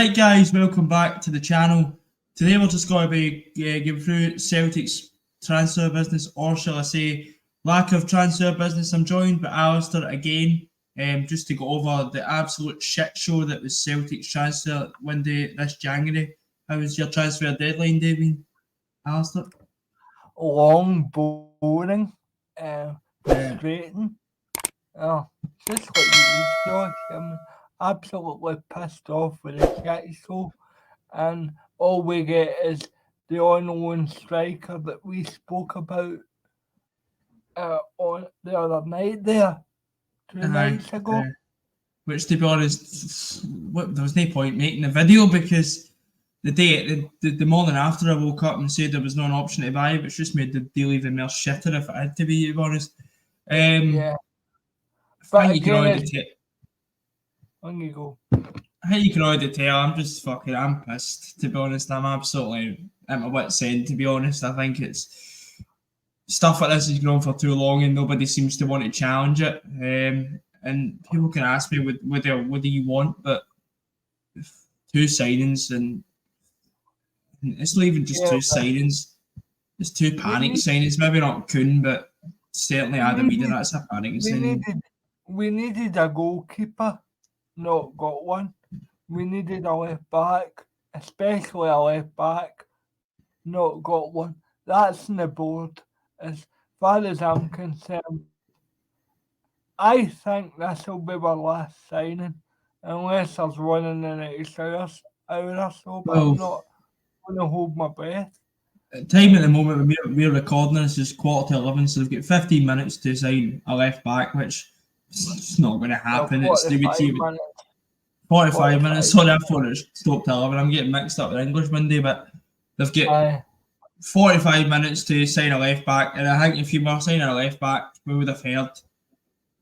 Right, guys, welcome back to the channel. Today we're just going to be going through Celtic's transfer business, or shall I say, lack of transfer business. I'm joined by Alistair again, just to go over the absolute shit show that was Celtic's transfer window this January. How was your transfer deadline, David? Alistair? Long, boring, frustrating. Just like you, Josh. I'm absolutely pissed off with the shit show, and all we get is the on-loan striker that we spoke about on the other night there, 2 nights ago. Which, to be honest, there was no point making a video because the morning after I woke up and said there was no option to buy, which just made the deal even more shitter if it had to be honest. Yeah. I think you can already tell. On you go. I think you can already tell. I'm pissed, to be honest. I'm absolutely at my wit's end, to be honest. I think it's stuff like this has gone on for too long and nobody seems to want to challenge it. And people can ask me, what do you want? But 2 signings, and it's not even just 2 signings. It's 2 panic signings. Maybe not Kuhn, but certainly Adam Eden. That's a panic signing. We needed a goalkeeper, not got one. We needed a left back, especially a left back, not got one. That's on the board. As far as I'm concerned, I think this will be our last signing, unless there's one in the next hour or so, but I'm not going to hold my breath. Time at the moment when we're recording this is 10:45, so they've got 15 minutes to sign a left back, which is not going to happen. No, It's 45 minutes. Sorry, I thought it stopped at 11. I'm getting mixed up with English Monday, but they've got 45 minutes to sign a left back, and I think if you were signing a left back, we would have heard that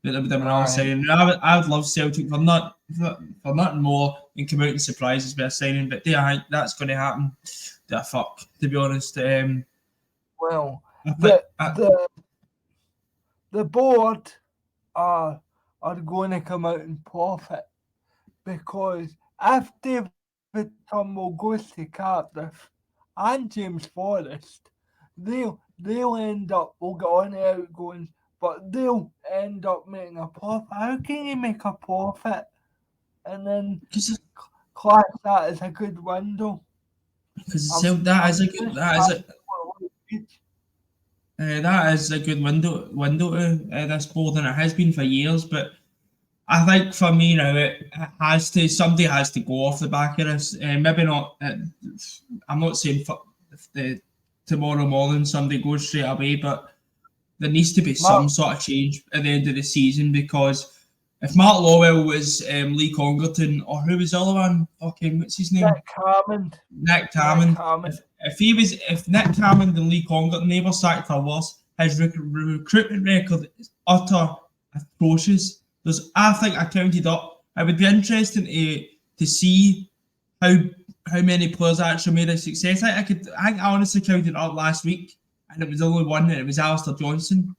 there would have been another signing. I would love Celtic for nothing more than come out and surprise us with a signing, but I think that's going to happen. To be honest. Well, the board are going to come out and profit, because if David Turnbull goes to Cardiff and James Forrest, they'll end up, we'll get on the outgoings, but they'll end up making a profit. How can you make a profit and then class that as a good window? Because that is a good window to this board, and it has been for years. But I think for me now, somebody has to go off the back of this. Maybe not. I'm not saying for tomorrow morning somebody goes straight away, but there needs to be some sort of change at the end of the season, because if Mark Lawwell was Lee Congerton, or who was the other one? Okay, what's his name? Nick Hammond. If Nick Hammond and Lee Congerton never sacked for worse, his recruitment record is utter atrocious. I think I counted up. It would be interesting to see how many players actually made a success. I honestly counted up last week, and it was only one, and it was Alistair Johnson.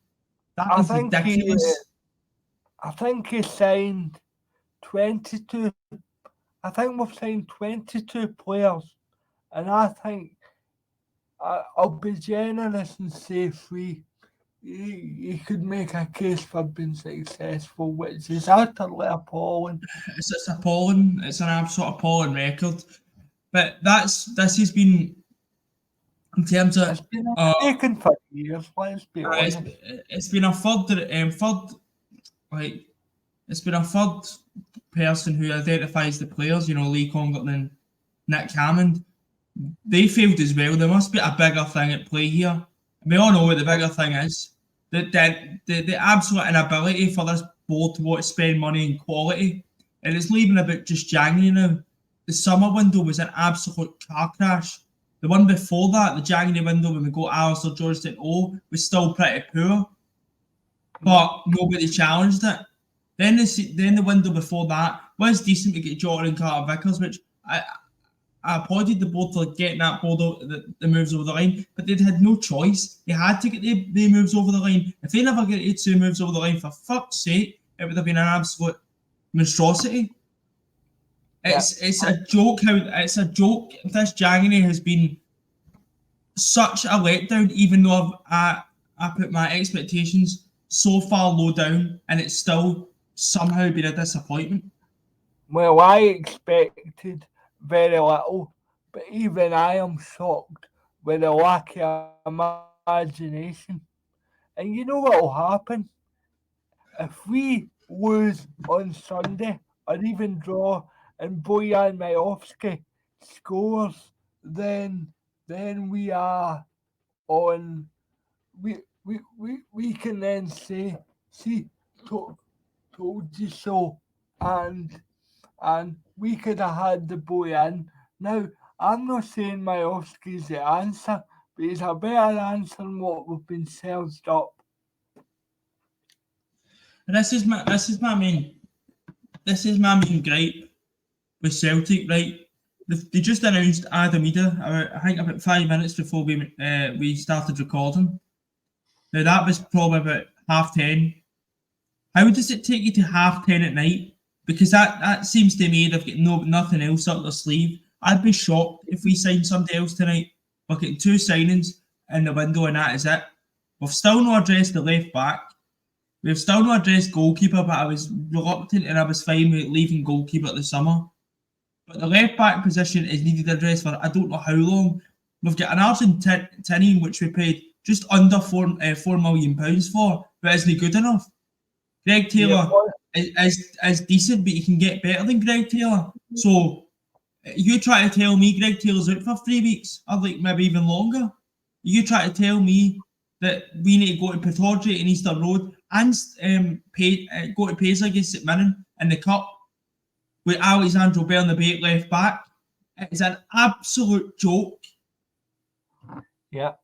That was ridiculous. I think he signed 22. I think we've signed 22 players, and I think I'll be generous and say 3. You could make a case for being successful, which is utterly appalling. It's appalling. It's an absolute appalling record. But this has been, in terms of, it's been taken for years. Let's be honest. It's been a it's been a third person who identifies the players, Lee Congerton and Nick Hammond. They failed as well. There must be a bigger thing at play here. We all know what the bigger thing is. The absolute inability for this board to want to spend money in quality. And it's leaving about just January now. The summer window was an absolute car crash. The one before that, the January window, when we got Alistair Johnston, was still pretty poor. But nobody challenged it. Then the window before that was decent to get Jota and Carter Vickers, which I applauded the board for getting that board the moves over the line, but they had no choice. They had to get the moves over the line. If they never get 2 moves over the line, for fuck's sake, it would have been an absolute monstrosity. It's a joke how it's a joke. This January has been such a letdown, even though I put my expectations so far low down, and it's still somehow been a disappointment. Well, I expected very little, but even I am shocked with the lack of imagination. And you know what will happen? If we lose on Sunday or even draw and Bojan Majowski scores, then we are on we can then say, see, told you so, and we could have had the boy in. Now, I'm not saying Majowski's the answer, but he's a better answer than what we've been served up. And this is my main gripe with Celtic, right? They just announced Adam Ida, I think about 5 minutes before we started recording. Now that was probably about 10:30. How does it take you to 10:30 at night? Because that seems to me they've got nothing else up their sleeve. I'd be shocked if we signed somebody else tonight. We're getting 2 signings in the window and that is it. We've still not addressed the left back. We've still not addressed goalkeeper, but I was reluctant and I was fine with leaving goalkeeper at the summer. But the left back position is needed addressed for I don't know how long. We've got an Argentinian which we paid just under £4 million for, but isn't he good enough? Greg Taylor is decent, but you can get better than Greg Taylor. So you try to tell me Greg Taylor's out for 3 weeks, or like maybe even longer. You try to tell me that we need to go to Pittodrie and Easter Road and go to Paisley against St Mirren in the Cup with Alexandro Bernabeu left back. It's an absolute joke. Yeah,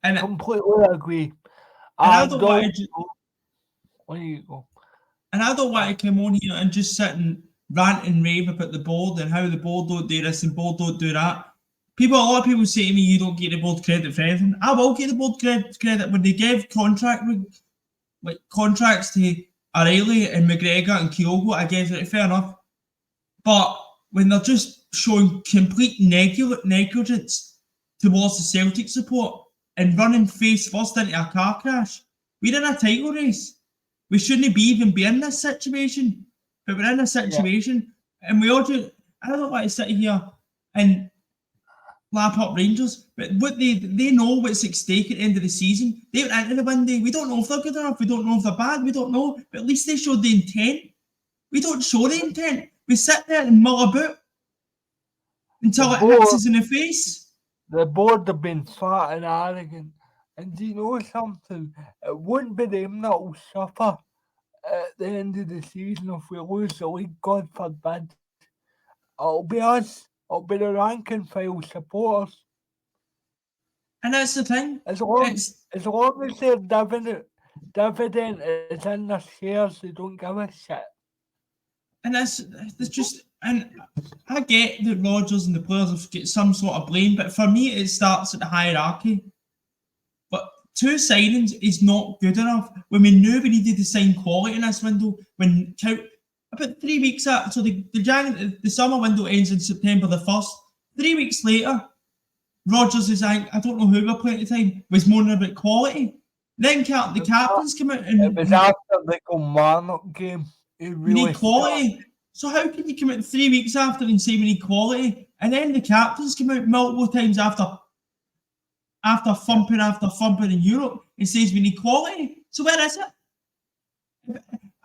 And completely agree. I don't want to. There you go. And I don't want to come on here and just sit and rant and rave about the board and how the board don't do this and board don't do that. A lot of people say to me, you don't get the board credit for anything. I will get the board credit when they give contracts to O'Reilly and McGregor and Kyogo. I give it fair enough. But when they're just showing complete negligence towards the Celtic support and running face first into a car crash, we're in a title race. We shouldn't be in this situation, but we're in a situation, and we all just. I don't want to sit here and lap up Rangers, but what they know what's at stake at the end of the season. They went into the window. We don't know if they're good enough. We don't know if they're bad. We don't know, but at least they showed the intent. We don't show the intent. We sit there and mull about until it hits us in the face. The board have been fat and arrogant. And do you know something? It wouldn't be them that will suffer at the end of the season if we lose the league, God forbid. It'll be us. It'll be the rank and file supporters. And that's the thing. As long as their dividend is in their shares, they don't give a shit. And that's just. And I get that Rodgers and the players have got some sort of blame, but for me, it starts at the hierarchy. But 2 signings is not good enough when we knew we needed to sign quality in this window. When about 3 weeks after, so the summer window ends in September the 1st. 3 weeks later, Rodgers is I don't know who we're playing at the time, was moaning about quality. Then the captains come out and it was after the Kilmarnock game. We need quality. So how can you come out 3 weeks after and say we need quality, and then the captains come out multiple times after thumping in Europe and says we need quality? So where is it?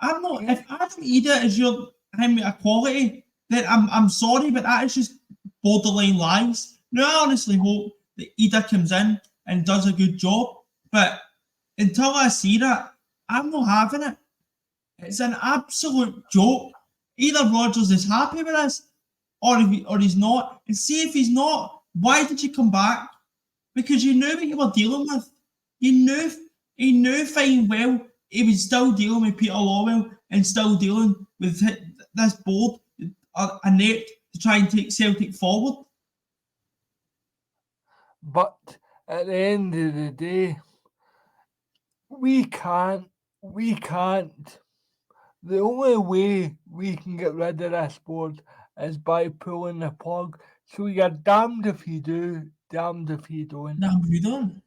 If Adam Ida is your him a quality, then I'm sorry, but that is just borderline lies. Now I honestly hope that Ida comes in and does a good job, but until I see that, I'm not having it. It's an absolute joke. Either Rodgers is happy with us, or he's not. And see if he's not, why did you come back? Because you knew what you were dealing with. He knew fine well he was still dealing with Peter Lawwell and still dealing with this board, a net to try and take Celtic forward. But at the end of the day, we can't. The only way we can get rid of this board is by pulling the plug. So you're damned if you do, damned if you don't. No, we don't.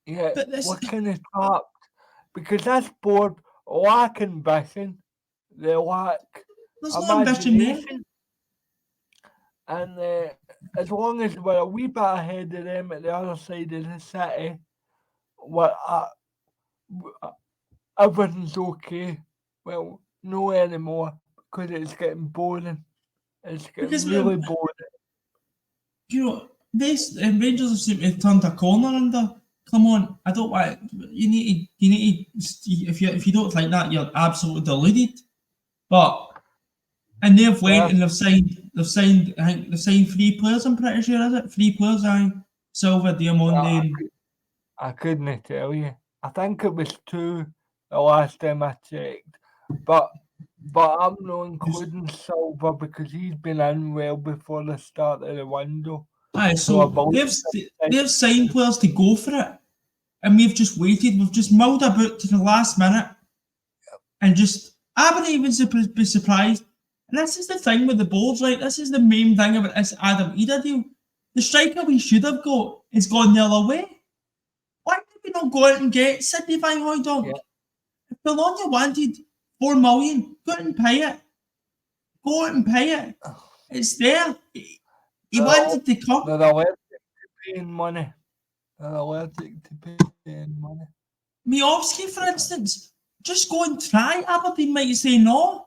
Yeah, But this, we're kind of trapped because this board lack ambition, they lack there's no ambition there. imagination, and as long as we're a wee bit ahead of them at the other side of the city, we're everything's okay. Well, no anymore because it's getting boring. It's getting Because really boring. you know, this Rangers have seemed to have turned a corner under. Come on, I don't want. You need to. If you don't think that, you're absolutely deluded. But and they've went Yeah. and they've signed. I think they've signed 3 players. I'm pretty sure, is it 3 players? Silva, Diamonde, and I couldn't tell you. I think it was 2 the last time I checked. But I'm not including Silver because he's been in well before the start of the window. aye. So I So believe they've signed players to go for it, and we've just waited. We've just mulled about to the last minute, and just I wouldn't even be surprised. And this is the thing with the Bulls, right? This is the main thing about this Adam Ida deal. The striker we should have got is gone the other way. Why did we not go out and get Sidney Van Hooijdonk? Yeah. If Bologna wanted 4 million, go out and pay it. Go out and pay it. It's there. He wanted to come. they're allergic to paying money. They're allergic to paying money. Miovski, for instance, just go and try. Aberdeen might say no.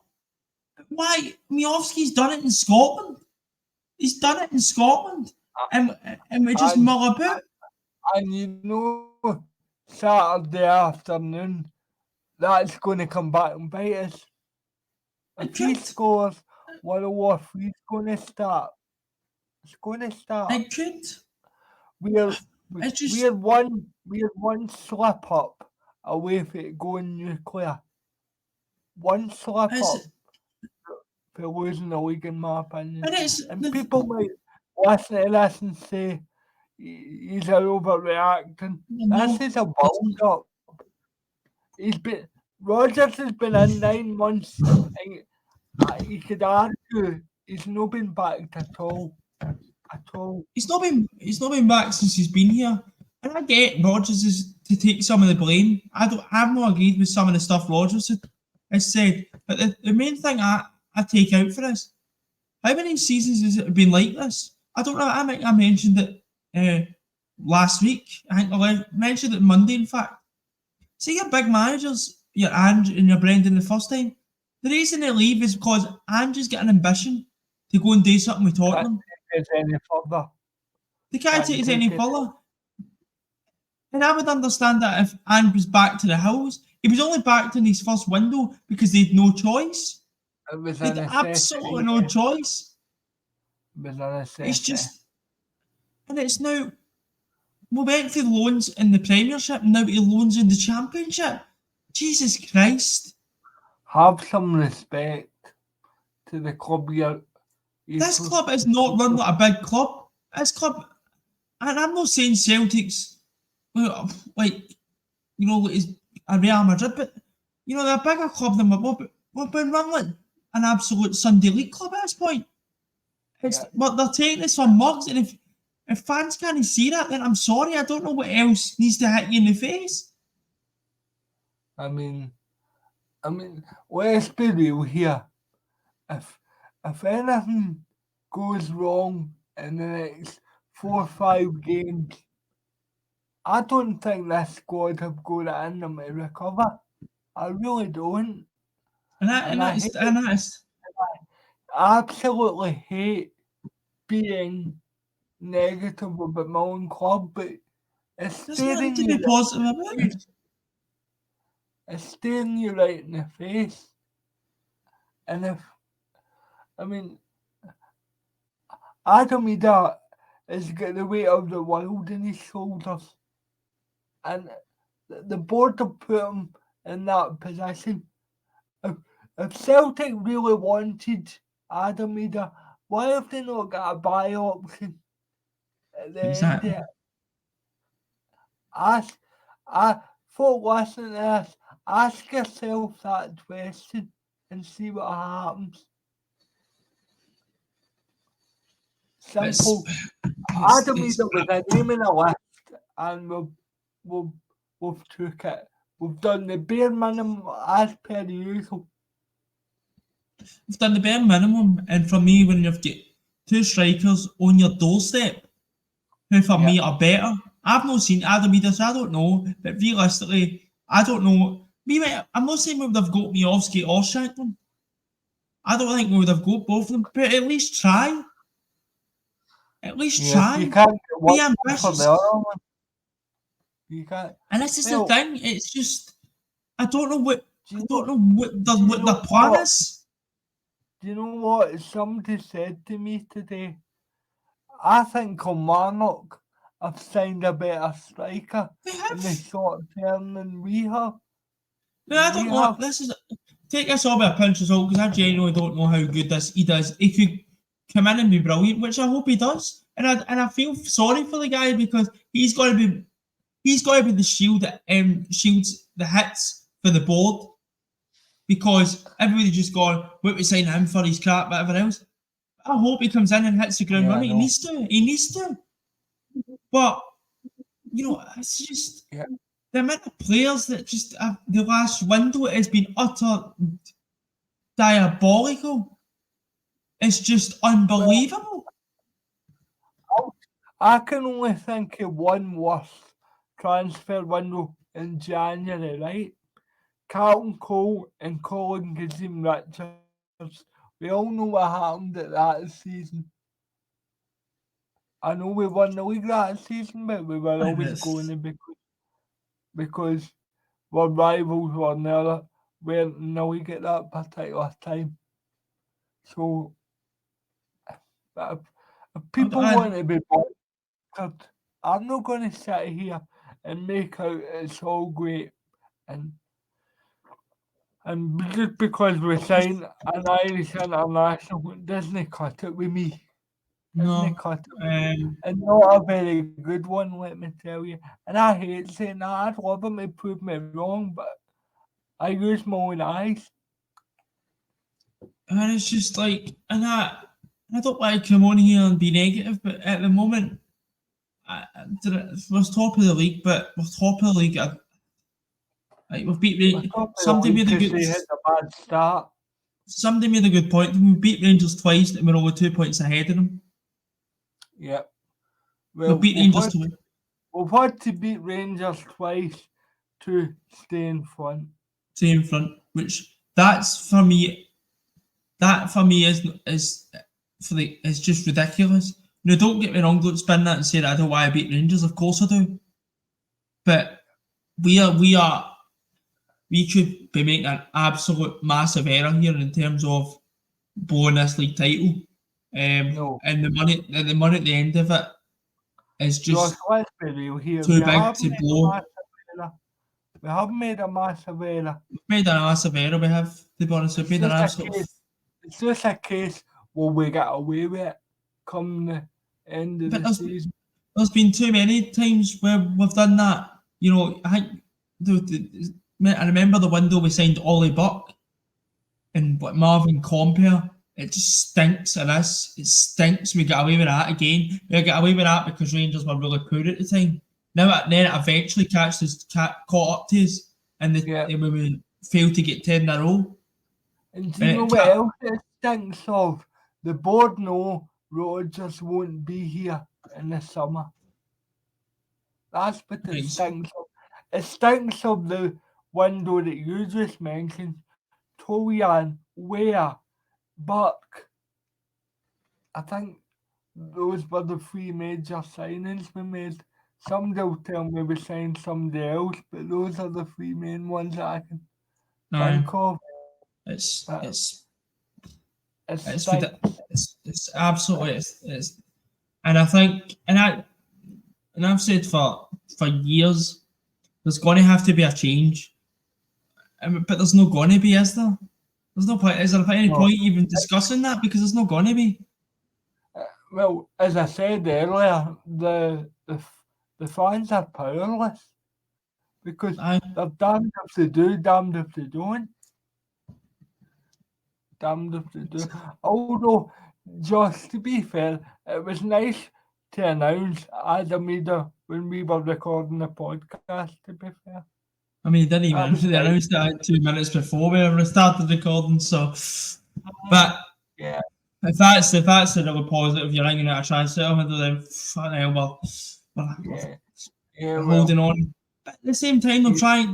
Why? Miovski's done it in Scotland. He's done it in Scotland. And we just mull about. And you know, Saturday afternoon, that's going to come back and bite us. If he scores, World War III is going to start. It's going to start. It could. We're one slip up away from it going nuclear. One slip up for losing the league, in my opinion. And people might listen to this and say he's overreacting. This is a build up. Rodgers has been in 9 months, and you could argue he's not been backed at all. He's not been back since he's been here. And I get Rodgers is to take some of the blame. I've not agreed with some of the stuff Rodgers has said. But the main thing I take out for this, how many seasons has it been like this? I don't know. I think I mentioned it last week. I think I mentioned it Monday, in fact. See your big managers, your Ange and your Brendan the first time. The reason they leave is because Ange's got an ambition to go and do something with Tottenham. Any further. They can't take it any further. And I would understand that if Ange was back to the Hills. He was only backed in his first window because they had no choice. They had absolutely no choice. It's just, and it's now, we went through loans in the Premiership, now to loans in the Championship. Jesus Christ. Have some respect to the club This club is not run like a big club. This club, and I'm not saying Celtic's, like, you know, is a Real Madrid, but, you know, they're a bigger club than we've been run like an absolute Sunday League club at this point. But they're taking this for mugs, and if fans can't see that, then I'm sorry, I don't know what else needs to hit you in the face. I mean, let's be real here. If anything goes wrong in the next 4 or 5 games, I don't think this squad have got it in them to recover. I really don't. I absolutely hate being negative about my own club, but it's staring you it's staring you right in the face. And Adam Ida has got the weight of the world in his shoulders. And the board have put him in that position. If Celtic really wanted Adam Ida, why have they not got a buy option at the end of it? Folk listening to this, ask yourself that question and see what happens. Simple. It's, Adam it's, it with a name in a list, and we've took it. We've done the bare minimum as per usual. we've done the bare minimum, and for me, when you've got two strikers on your doorstep, who for me are better, I've not seen Adam either, so I don't know. But realistically, I don't know. I'm not saying we would have got Miovski or Shankland. I don't think we would have got both of them, but at least try. At least try. You can't get one Be for ambitious. the other one. You can't. And this is the thing. It's just I don't know what what the know plan what? is. Do you know what somebody said to me today? I think Kilmarnock have signed a better striker in the short term than we have. No, I don't know. This is take this all with a pinch of salt because I genuinely don't know how good he does. He could come in and be brilliant, which I hope he does. And I feel sorry for the guy because he's got to be the shield that shields the hits for the board. Because everybody just gone, what we sign him for his crap, whatever else. I hope he comes in and hits the ground running. He needs to. But it's just the amount of players that just the last window has been utter diabolical. It's just unbelievable. I can only think of one worse transfer window in January, right? Carlton Cole and Colin Kazim Richards. We all know what happened at that season. I know we won the league that season, but we were always going to because our rivals weren't in the league at that particular time. So if people want to be bothered, I'm not going to sit here and make out it's all great and just because we signed an Irish international, it doesn't cut it with me. No, and not a very good one, let me tell you. And I hate saying that. I'd love him to prove me wrong, but I use my own eyes. And it's just like, and I don't like to come on here and be negative, but at the moment, we're top of the league, but we're top of the league. Like we've beat somebody made a good. Hit a bad start. Somebody made a good point. We beat Rangers twice, and we're only 2 points ahead of them. Yep. Well, we beat Rangers twice. We've had to beat Rangers twice to stay in front. Stay in front, which that's for me. That for me is just ridiculous. Now, don't get me wrong. Don't spin that and say that I don't want to beat Rangers. Of course I do. But we could be making an absolute massive error here in terms of blowing this league title. And the money at the end of it is just let's be real here. too big to blow. We haven't made a massive error. We've made a massive error, we have, to be honest. We've made an absolute... It's just a case where we get away with it come the end of the season. There's been too many times where we've done that. I think I remember the window we signed Ollie Buck and Marvin Compere. It just stinks of this. It stinks. We got away with that again. We got away with that because Rangers were really poor at the time. Then it eventually caught up to us, and when we failed to get 10 in a row. And do you know what else it stinks of? The board know Rodgers won't be here in the summer. That's what it stinks of. It stinks of the window that you just mentioned. Toyan, Ware, Buck. I think those were the three major signings we made. Somebody will tell me we signed somebody else, but those are the three main ones that I can think of. It's absolutely and I think and I've said for years there's going to have to be a change, but there's not going to be, is there? There's no point. Is there any point even discussing that, because there's not going to be? Well, as I said earlier, the fans are powerless because they're damned if they do, damned if they don't. Damned if they do. Although, just to be fair, it was nice to announce Idahjoins when we were recording the podcast, to be fair. I mean, he didn't even That was they announced it 2 minutes before we started recording. So, but yeah, if that's a really positive, you're ringing out a transfer window, then fucking hell, yeah, we're well, holding on. But at the same time, they'll you- try.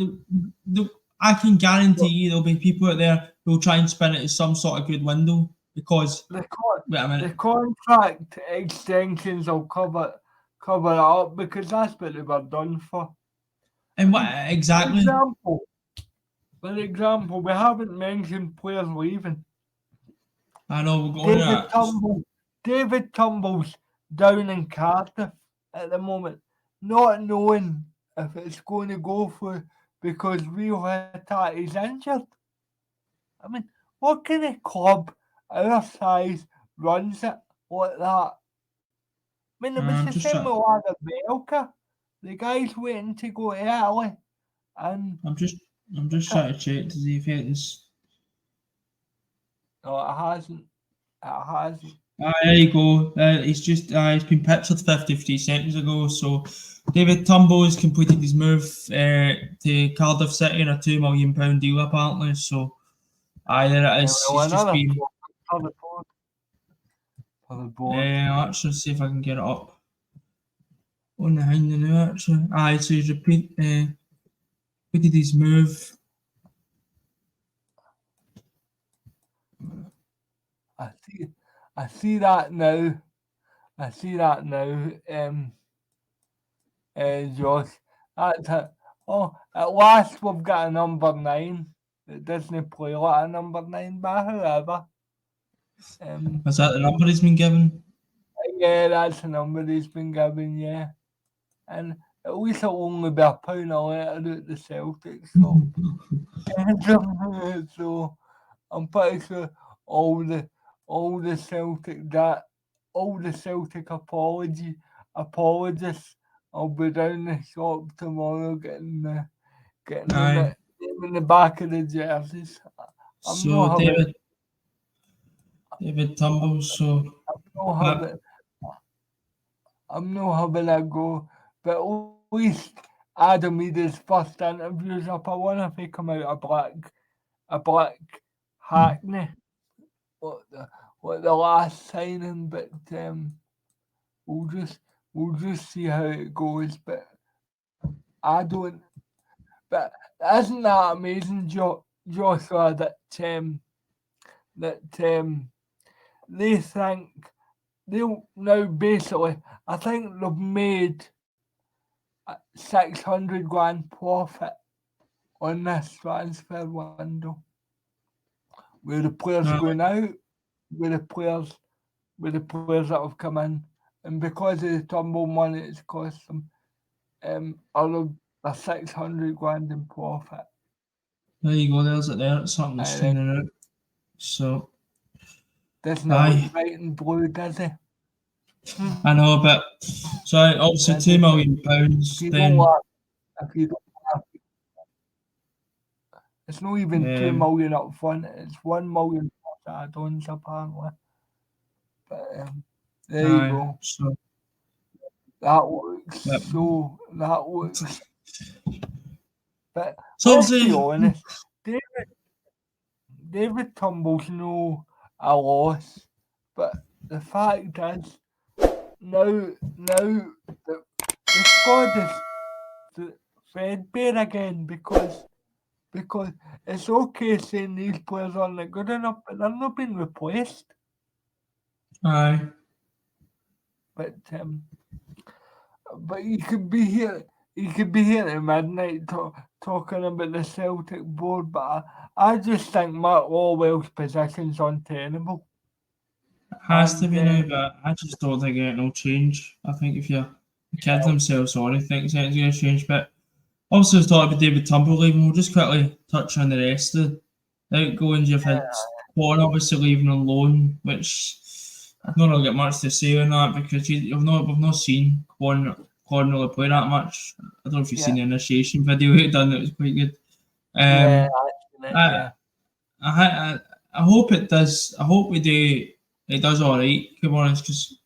I can guarantee you there'll be people out there who'll try and spin it as some sort of good window because. the Wait a minute. the contract extensions will cover it up because that's what they were done for. And what exactly? For example, we haven't mentioned players leaving. I know we're going to. David Tumble's down in Cardiff at the moment, not knowing if it's going to go through because Rio Hatate is injured. I mean, what kind of club our size runs it like that? I mean, it was the same with Lager Belka. The guy's waiting to go to Italy, and I'm just trying to check to see if it's. No, it hasn't. It hasn't. There you go. He's been pictured 53 seconds ago. So David Turnbull has completed his move to Cardiff City on a £2 million deal apparently. So there it is. Well, He's just been. for the board. I'll actually see if I can get it up on the thing now. Actually, so he's repeated his move. I see that now. Josh. That's it. Oh, at last we've got a number 9 that doesn't play like a number 9, but however. Is that the number he's been given? Yeah, that's the number he's been given, yeah. And at least it'll only be £1 a letter at the Celtic, so. So I'm pretty sure all the Celtic apologists will be down the shop tomorrow getting them in the back of the jerseys. David Turnbull. So I'm not having a go, but at least Idahjoins' first interviews up. I wonder if he come out a black Hackney, what the last signing, but we'll just see how it goes. But I don't. But isn't that amazing, Joshua? That they think they'll now basically. I think they've made $600,000 profit on this transfer window. Where the players going out, where the players that have come in, and because of the Turnbull money it's cost them, all a $600,000 in profit. There you go. There's it. There, it's something that's standing out. So. Doesn't look right in blue, does it? I know, but so obviously £2 million. It's not even 2 million up front. It's 1 million add-ons apparently. But there you go. So that works. That works. But so let's be honest, David Tumble's no a loss, but the fact is, now the squad is threadbare again because it's okay saying these players aren't good enough, but they're not being replaced. Aye. But you could be here at midnight talking about the Celtic board, but I just think Mark Orwell's position's untenable. It has to be now, but I just don't think it'll change. I think if you're kidding themselves, I think it's going to change. But also, I was talking about David Turnbull leaving. We'll just quickly touch on the rest of the outgoings. You've had Quan obviously leaving on loan, which I've not really got much to say on that because we've not seen Quan really play that much. I don't know if you've seen the initiation video he done. It was quite good. I hope it does. I hope we do he does all right, to be honest, because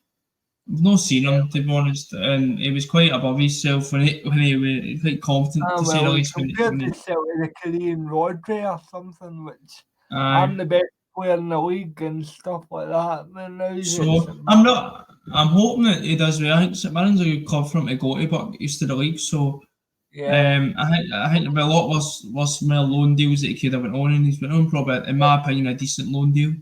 I've not seen him, to be honest, and he was quite above himself when he was quite confident, to say the Well, least. compared to Celtic, the Korean Rodri or something, which Aye. I'm the best player in the league and stuff like that. Then now he's at So St. Mirren. I'm hoping that he does well. I think St Mirren's a good club for him to go to, but used to the league. So Yeah. I think there'll be a lot worse more loan deals that he could have went on, and he's been on probably, in my opinion, a decent loan deal.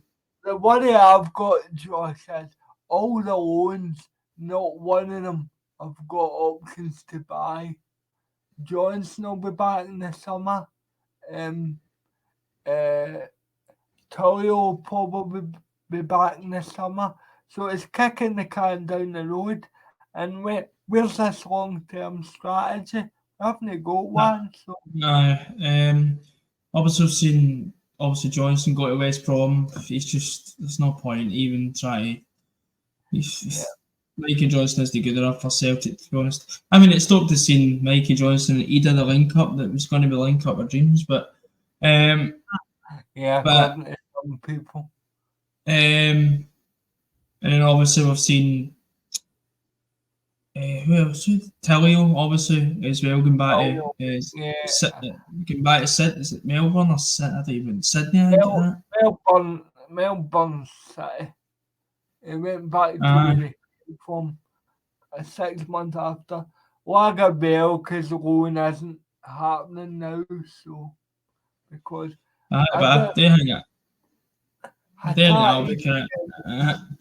The worry I've got, Josh, is all the loans, not one of them have got options to buy. Johnson will be back in the summer. Tully will probably be back in the summer. So it's kicking the can down the road. And where's this long-term strategy? We haven't got one. So Obviously Johnson got to West Brom. He's just, there's no point even trying. Mikey Johnson isn't good enough for Celtic, to be honest. I mean, it stopped to seeing Mikey Johnson and Ida the link up that was going to be link up of dreams, but according to some people. And then obviously we've seen who else? Tellio, obviously, as well, going back to Sydney. Is it Melbourne or Sydney? I don't even Sydney. I think Melbourne City. He went back to where he came from 6 months after. Lagerbielke, because the loan isn't happening now, so because I do think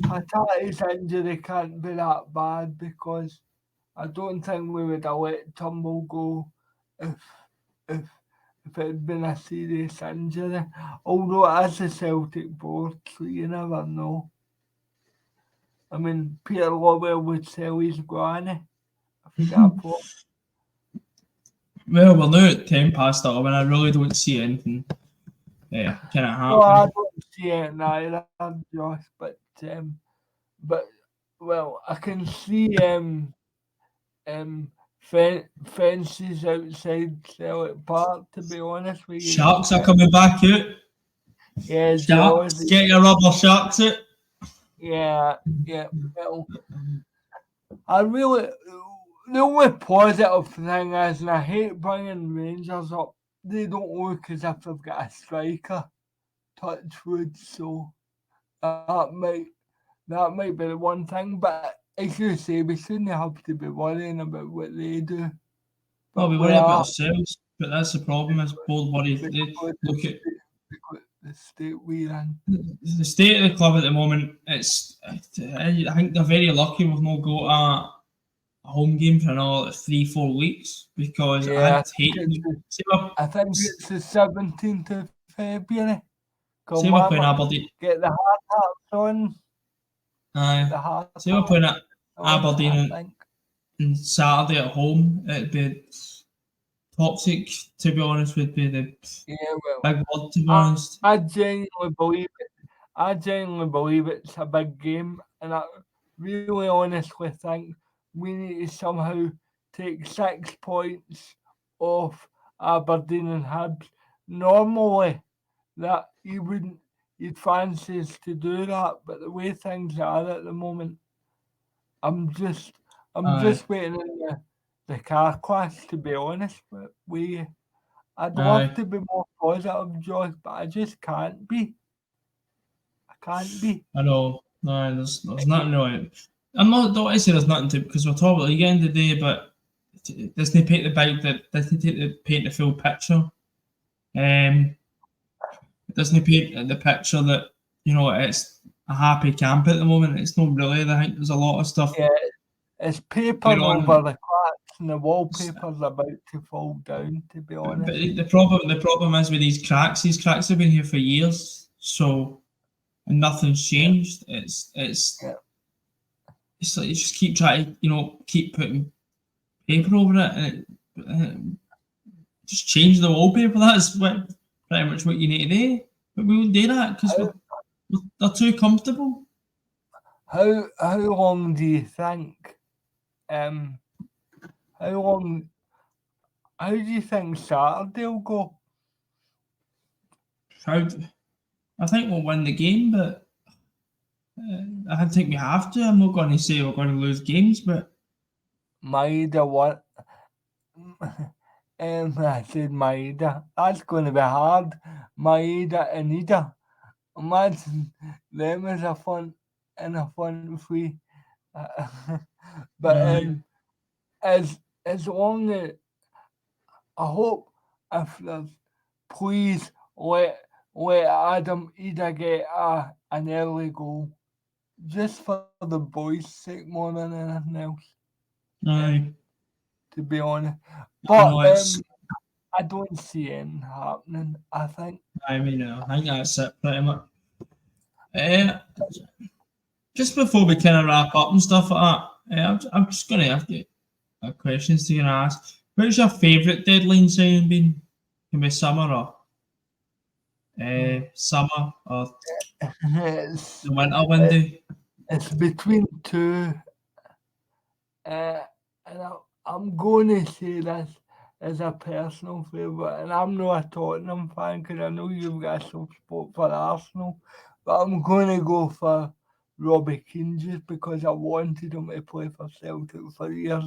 Hatati's injury can't be that bad, because I don't think we would have let Turnbull go if it had been a serious injury. Although it is a Celtic board, so you never know. I mean, Peter Lawwell would sell his granny if he got a problem. Well, we're now at 11:10, and I really don't see anything kind of happening. No, I don't see it either, Josh, but well, I can see fences outside Celtic Park, to be honest with you. Sharks are coming back out. Yeah, Sharks, get your rubber sharks out. Yeah. Well, the only positive thing is, and I hate bringing Rangers up, they don't look as if they've got a striker. Touch wood, so that might be the one thing. But as you say, we shouldn't have to be worrying about what they do. Well, we worry about ourselves, but that's the problem. Is both worried. Look at the state we're in. The state of the club at the moment. I think they're very lucky we've not got a home game for another 3-4 weeks, because I think it's the 17th of February. Say we're playing Aberdeen. Get the hard hats on. Aye. Say we're playing at Aberdeen on Saturday at home. It'd be toxic, to be honest. Would be the big word, to be honest. I genuinely believe it's a big game, and I really honestly think we need to somehow take 6 points off Aberdeen and Hibs. Normally, that you'd fancy us to do that, but the way things are at the moment, I'm just waiting in the car crash, to be honest. But I'd love to be more positive, Josh, but I just can't be. I know. No, there's nothing really. Don't want to say there's nothing to, because we're talking about the end of the day, but it doesn't paint the full picture. It doesn't paint the picture that, it's a happy camp at the moment. It's not really. I think there's a lot of stuff. Yeah, it's paper over the cracks, and the wallpaper's about to fall down, to be honest. But the problem is with these cracks have been here for years, and nothing's changed. It's like you just keep trying to, keep putting paper over it, and it just change the wallpaper. That's pretty much what you need to do. But we won't do that because they're too comfortable. How long do you think? How do you think Saturday will go? I think we'll win the game, but I think we have to. I'm not going to say we're going to lose games, but Maida what? I said Maida. That's going to be hard. Maida and Ida. Imagine them as a fun free. But as long as I hope if there's please let Adam Ida get an early goal. Just for the boys' sake more than anything else. aye. To be honest. I But know it's. I don't see anything happening. I think I mean, I think that's it pretty much. Just before we kind of wrap up and stuff like that, I'm just going to ask you questions to ask. What's your favourite deadline signing been? Can be summer or summer or it's, the winter window. it's between two. And I'm going to say this as a personal favourite, and I'm not a Tottenham fan because I know you've got a soft spot for Arsenal, but I'm going to go for Robbie Keane just because I wanted him to play for Celtic for years,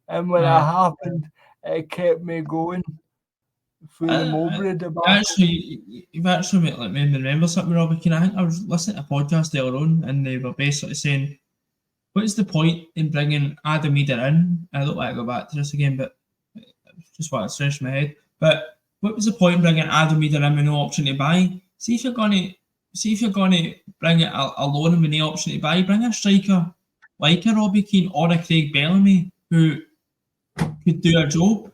and when it happened, it kept me going through the Mowbray debacle. Actually, you've actually made me remember something, Robbie Keane. I think I was listening to a podcast earlier on, and they were basically saying, what's the point in bringing Adam Eder in? I don't want to go back to this again, but just what it's fresh in my head. But what was the point in bringing Adam Eder in with no option to buy? See if you're gonna bring it alone with no option to buy, bring a striker like a Robbie Keane or a Craig Bellamy who could do a job.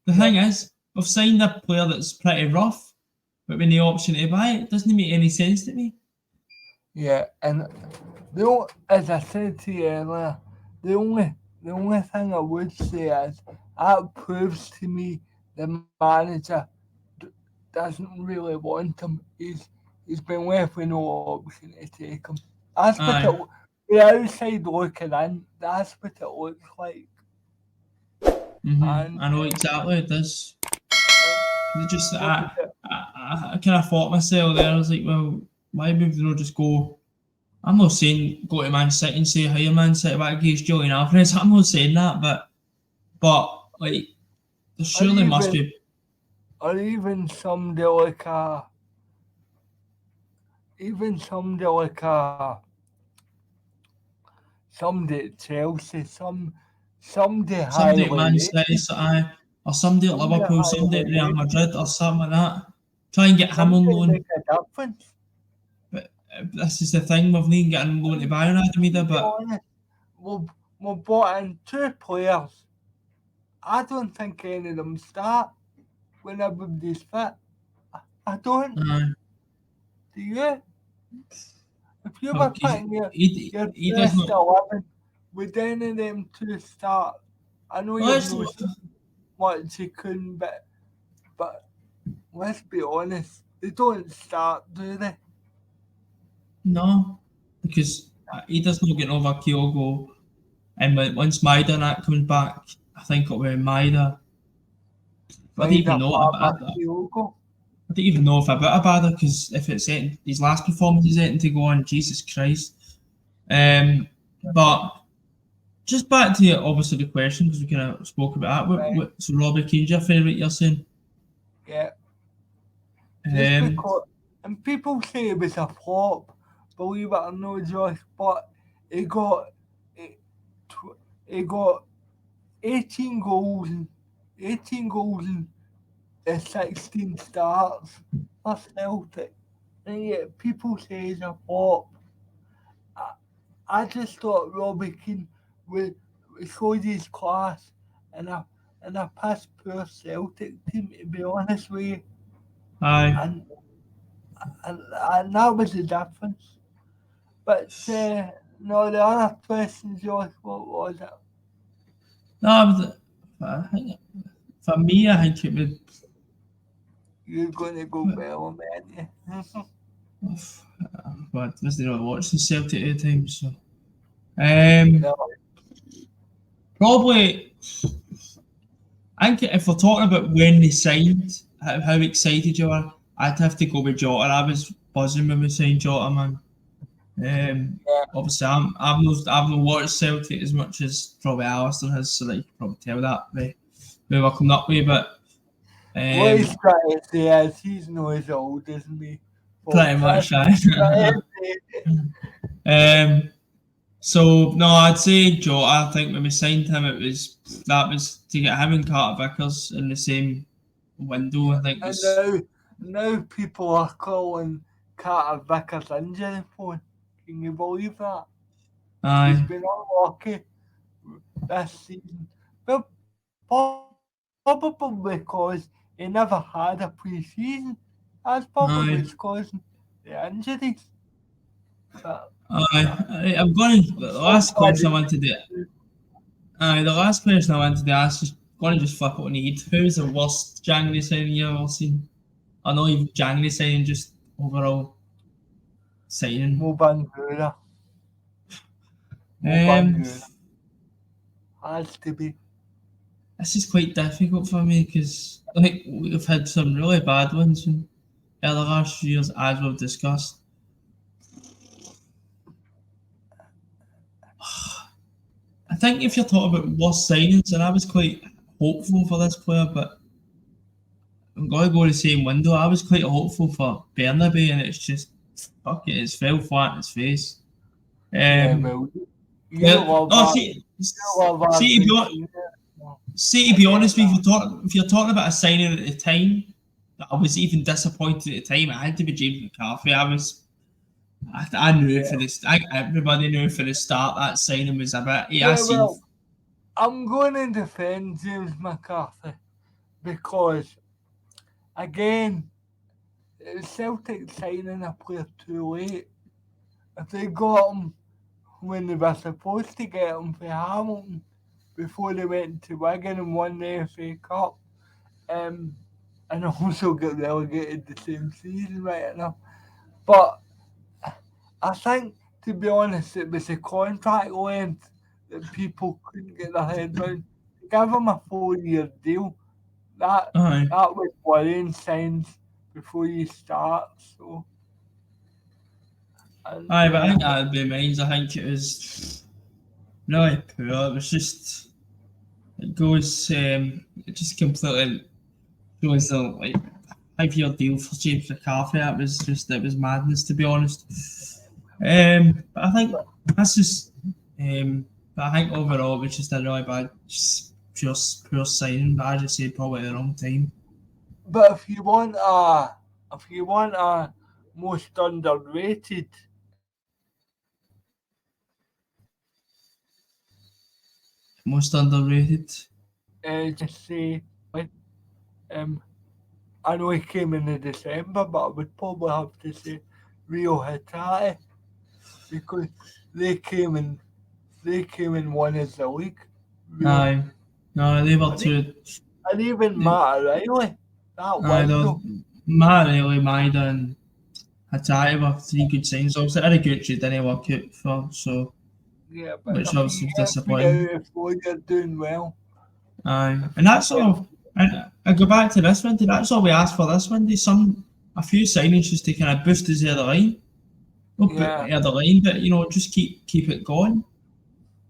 The thing is, we've signed a player that's pretty rough, but with no option to buy, it doesn't make any sense to me. Yeah, and as I said to you earlier, the only thing I would say is that proves to me the manager doesn't really want him. He's been left with no option to take him. That's what the outside looking in, that's what it looks like. I know exactly it does. I kind of thought myself there. I was like, well, why would they not just go? I'm not saying go to Man City and say hire Man City back against Julian Alvarez. I'm not saying that, but like, there surely must be. Or even somebody like somebody at Chelsea, somebody at Man City, or somebody at Liverpool, somebody at Real Madrid, or something like that. Try and get him on loan. Make a difference. But this is the thing, we've not getting loan to buy on Adam Eder, but we've bought in two players. I don't think any of them start when everybody's fit. I don't. Do you? If you were putting your best 11, would any of them two start? I know you've not seen much you couldn't, but let's be honest, they don't start, do they? No, because he doesn't get over Kyogo, and once Maida and that comes back, I think it'll be Maida. I don't even know if about Abada, because if it's his last performance is anything to go on, Jesus Christ. But just back to obviously the question, because we kind of spoke about that. So Robbie Keane's your favourite, you're saying? Yeah. Because, and people say it was a flop, believe it or not, Josh, but he got 18 goals in 16 starts for Celtic, and yet people say he's a flop. I just thought Robbie Keane showed his class in a past poor Celtic team, to be honest with you. Aye. And that was the difference. But no, the other question, Josh, what was it? No, for me, I think it would. You're going to go Bellamy, aren't you? But I wasn't watching Celtic at the time, so. Probably, I think if we're talking about when they signed, how excited you were, I'd have to go with Jota. I was buzzing when we signed Jota, man. Obviously, I've not watched Celtic as much as probably Alistair has, so like you can probably tell that by who we're coming up with. But What he's trying to say is he's not as old as me. pretty much, That's so no, I'd say Joe. I think when we signed him, that was to get him and Carter Vickers in the same window. I think And now people are calling Carter Vickers injury prone. Can you believe that? He's aye, been unlucky this season. Well, probably because he never had a pre-season. That's probably aye, causing the injuries. But I'm going. The last question I wanted to. The last question I wanted to ask is going to just flip it on the head. Who's the worst January signing you've ever seen? I know you've January signing, just overall signing. Mubangura. Um, Has to be. this is quite difficult for me because like we've had some really bad ones in the last few years, as we've discussed. I think if you're talking about worst signings, and I was quite hopeful for this player, but I'm going to go the same window. I was quite hopeful for Bernabe, and it's just fuck it, it's fell flat in his face. Well, you love no, that. see, to be honest with you, if you're talking about a signing at the time that I was even disappointed at the time, it had to be James McCarthy. I knew for this. Everybody knew for the start that signing was a bit. I'm going to defend James McCarthy because, again, Celtic signing a player too late. If they got him when they were supposed to get him for Hamilton before they went to Wigan and won the FA Cup, and also got relegated the same season, right enough. But I think, to be honest, it was the contract length that people couldn't get their head around. To give him a 4-year deal, that was worrying signs before you start. So, But I think that'd be mine. I think it was really poor. It was just it goes it just completely goes the like 5-year deal for James McCarthy. It was madness, to be honest. But I think that's just but I think overall it was just a really bad, just pure signing. But I just say probably at the wrong time. But if you want a most underrated, just say I know he came in December, but I would probably have to say Rio Hatate because they came and won us the league. Aye, no, they were two. And even Matt O'Reilly, that window. Matt O'Reilly, Maida, and Hatate were 3 good signs. Obviously, Idahjoins didn't work out for, so yeah, but which obviously was disappointing. You're doing well. Aye, and that's all. And I go back to this window. That's all we asked for this window. A few signings just to kind of boost us the other line. Not the other line, but just keep it going.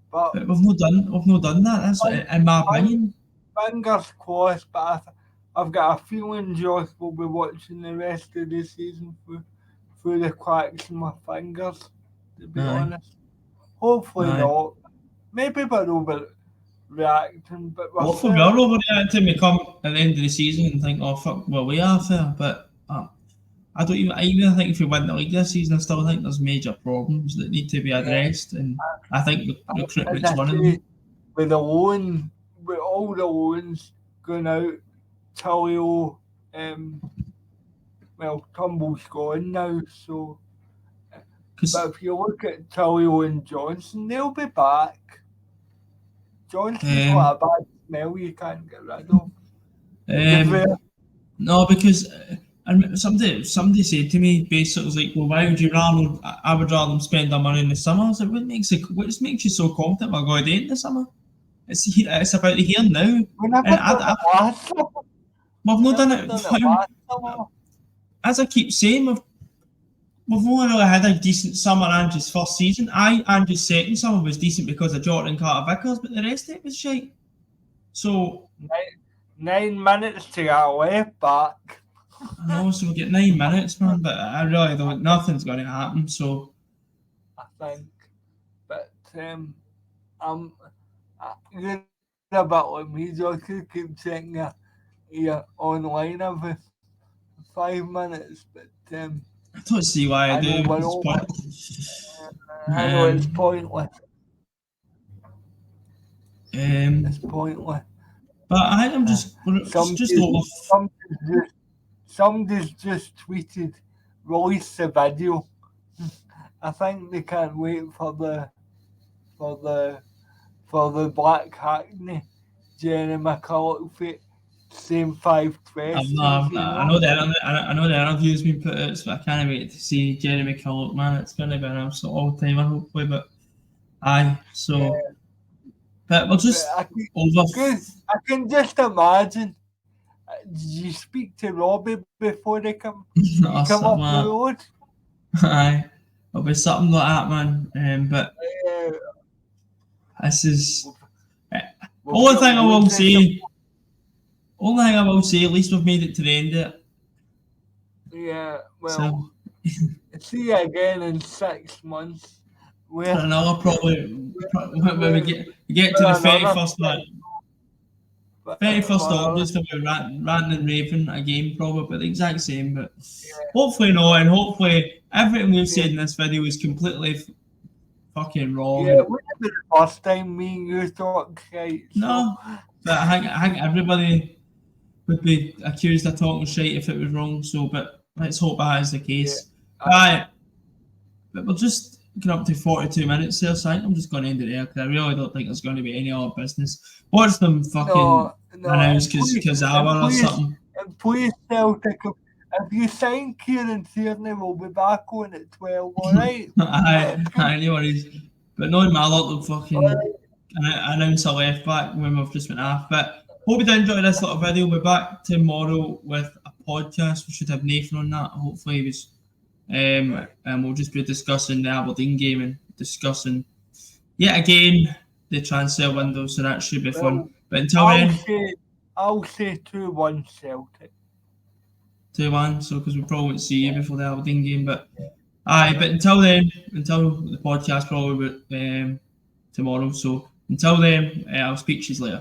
But we've not done that. That's in my opinion. Fingers crossed, but I've got a feeling Josh will be watching the rest of the season through the cracks in my fingers. To be honest, hopefully not. Maybe we're overreacting, but hopefully we're overreacting. We come at the end of the season and think, "Oh fuck, well we are fair." But I even think if we win the league this season, I still think there's major problems that need to be addressed, and I think recruitment's one of them. With all the loans going out, Tulio, Turnbull's gone now, so. But if you look at Tulio and Johnson, they'll be back. Johnson's got a bad smell you can't get rid of. No, because somebody said to me basically like, well, why would you rather? I would rather them spend their money in the summer. I was like, what makes you so confident we're going to do it in the summer? It's about the here and now. We've not done it. As I keep saying, we've only really had a decent summer. Andrew's first season. Andrew's second summer was decent because of Jordan and Carter Vickers, but the rest of it was shite. So 9 minutes to get a left back. I know, so we get 9 minutes, man. But I really don't. Nothing's going to happen. So I think, but you're a bit like me, Josh. You keep checking your online every 5 minutes, but I don't see why I do. I know it's pointless. It's Um, pointless. but I think I'm just over. Somebody's just tweeted, release the video. I think they can't wait for the Black Hackney, Jerry McCulloch fit, same 5 questions. I know the interview's been put out, so I can't wait to see Jerry McCulloch, man. It's going to be an absolute all-timer, hopefully. But aye, so. Yeah. But we'll just I can just imagine. Did you speak to Robbie before they come up the road? Aye, it'll be something like that, man. But this is only thing I will say. Only thing I will say, at least we've made it to the end of it. Yeah, well, see you again in 6 months. Another probably when we get to the 31st night. 31st August, we'll be ranting and raving again, probably the exact same, but hopefully not, and hopefully everything we've said in this video is completely fucking wrong. Yeah, it wouldn't be the first time me and you talk shite. No, but I think everybody would be accused of talking shite if it was wrong, so, but let's hope that is the case. Right, but we'll just get up to 42 minutes there, so I think I'm just going to end it there, because I really don't think there's going to be any other business. Watch them fucking announce because hour or something. And please, Celtic, if you sign Kieran Tierney, we'll be back on at 12, alright? Aye, no worries. But knowing my lot will fucking announce a left back when we've just went off. But hope you did enjoy this little video. We'll be back tomorrow with a podcast. We should have Nathan on that. Hopefully he was. And we'll just be discussing the Aberdeen game and discussing yet again the transfer window, so that should be fun. But until then, I'll say 2-1 Celtic. 2-1, so because we probably won't see you before the Aberdeen game, but but until then, until the podcast probably tomorrow. So until then, I'll speak to you later.